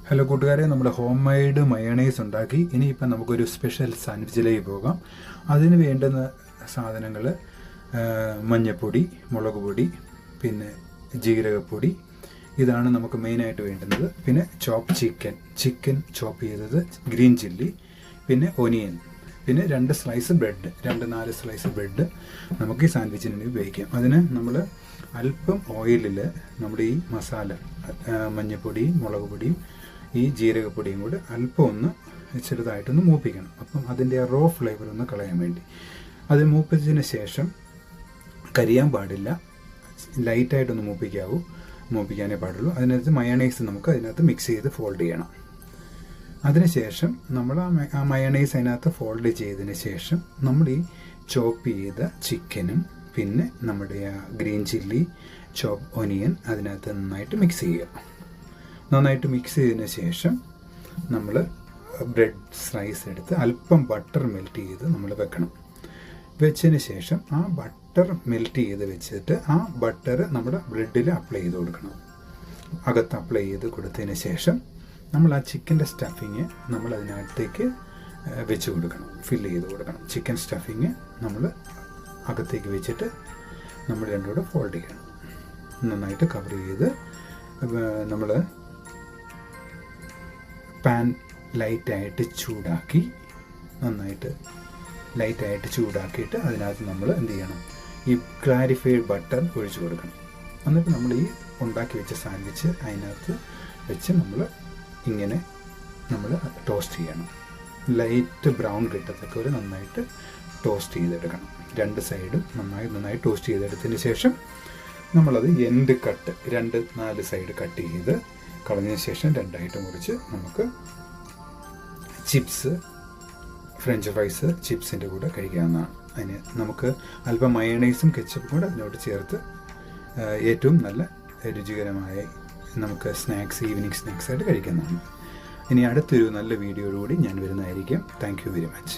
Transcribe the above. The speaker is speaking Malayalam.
ഹലോ കൂട്ടുകാരെ, നമ്മുടെ ഹോം മെയ്ഡ് മയണൈസ് ഉണ്ടാക്കി. ഇനിയിപ്പം നമുക്കൊരു സ്പെഷ്യൽ സാൻഡ്വിച്ചിലേക്ക് പോകാം. അതിന് വേണ്ടുന്ന സാധനങ്ങൾ മഞ്ഞൾപ്പൊടി, മുളക് പൊടി, പിന്നെ ജീരകപ്പൊടി, ഇതാണ് നമുക്ക് മെയിനായിട്ട് വേണ്ടുന്നത്. പിന്നെ ചിക്കൻ ചോപ്പ് ചെയ്തത്, ഗ്രീൻ ചില്ലി, പിന്നെ ഒനിയൻ, പിന്നെ 4 സ്ലൈസ് ബ്രെഡ് നമുക്ക് ഈ സാൻഡ്വിച്ചിന് വേണ്ടി ഉപയോഗിക്കാം. അതിന് നമ്മൾ അല്പം ഓയിലിൽ നമ്മുടെ ഈ മസാല, മഞ്ഞൾപ്പൊടിയും മുളക് പൊടിയും ഈ ജീരകപ്പൊടിയും കൂടെ അല്പം ഒന്ന് ചെറുതായിട്ടൊന്ന് മൂപ്പിക്കണം. അപ്പം അതിൻ്റെ റോ ഫ്ലേവർ ഒന്ന് കളയാൻ വേണ്ടി അത് മൂപ്പിച്ചതിന് ശേഷം കരിയാൻ പാടില്ല, ലൈറ്റായിട്ടൊന്ന് മൂപ്പിക്കാനേ പാടുള്ളൂ. അതിനകത്ത് മയണൈസ് നമുക്ക് അതിനകത്ത് മിക്സ് ചെയ്ത് ഫോൾഡ് ചെയ്യണം. അതിനുശേഷം നമ്മൾ ആ മയണൈസ് അതിനകത്ത് ഫോൾഡ് ചെയ്തതിന് ശേഷം നമ്മൾ ഈ ചോപ്പ് ചെയ്ത ചിക്കനും പിന്നെ നമ്മുടെ ഗ്രീൻ ചില്ലി, ചോപ്പ് ഒനിയൻ അതിനകത്ത് നന്നായിട്ട് മിക്സ് ചെയ്യുക. നന്നായിട്ട് മിക്സ് ചെയ്തതിന് ശേഷം നമ്മൾ ബ്രെഡ് സ്ലൈസ് എടുത്ത് അല്പം ബട്ടർ മെൽറ്റ് ചെയ്ത് നമ്മൾ വെച്ചതിന് ശേഷം ആ ബട്ടർ മെൽറ്റ് ചെയ്ത് വെച്ചിട്ട് ആ ബട്ടർ നമ്മുടെ ബ്രെഡിൽ അപ്ലൈ ചെയ്ത് കൊടുക്കണം. അകത്ത് അപ്ലൈ ചെയ്ത് കൊടുത്തതിന് ശേഷം നമ്മൾ ആ ചിക്കൻ്റെ സ്റ്റഫിങ് നമ്മൾ അതിനകത്തേക്ക് വെച്ച് കൊടുക്കണം, ഫില്ല് ചെയ്ത് കൊടുക്കണം. ചിക്കൻ സ്റ്റഫിങ് നമ്മൾ അകത്തേക്ക് വെച്ചിട്ട് നമ്മൾ രണ്ടും കൂടെ ഫോൾഡ് ചെയ്യണം. നന്നായിട്ട് കവർ ചെയ്ത് നമ്മൾ പാൻ ലൈറ്റായിട്ട് ചൂടാക്കിയിട്ട് അതിനകത്ത് നമ്മൾ എന്ത് ചെയ്യണം, ഈ ക്ലാരിഫൈഡ് ബട്ടർ ഒഴിച്ചു കൊടുക്കണം. എന്നിട്ട് നമ്മൾ ഈ ഉണ്ടാക്കി വെച്ച സാൻഡ്വിച്ച് അതിനകത്ത് വെച്ച് നമ്മൾ ടോസ്റ്റ് ചെയ്യണം. ലൈറ്റ് ബ്രൗൺ കിട്ടത്തക്ക ഒരു നന്നായിട്ട് ടോസ്റ്റ് ചെയ്തെടുക്കണം. 2 സൈഡും നന്നായി ടോസ്റ്റ് ചെയ്തെടുത്തതിന് ശേഷം നമ്മളത് എൻഡ് കട്ട് 4 സൈഡ് കട്ട് ചെയ്ത് കളഞ്ഞതിന് ശേഷം 2ആയിട്ട് മുറിച്ച് നമുക്ക് ചിപ്സ്, ഫ്രഞ്ച് ഫ്രൈസ് ചിപ്സിൻ്റെ കൂടെ കഴിക്കാവുന്നതാണ്. അതിന് നമുക്ക് അല്പം മയണൈസും കെച്ചപ്പും കൂടെ അതിനോട് ചേർത്ത് ഏറ്റവും നല്ല രുചികരമായ നമുക്ക് ഈവനിങ് സ്നാക്സായിട്ട് കഴിക്കുന്നതാണ്. ഇനി അടുത്തൊരു നല്ല വീഡിയോയോടുകൂടി ഞാൻ വരുന്നതായിരിക്കും. Thank you very much.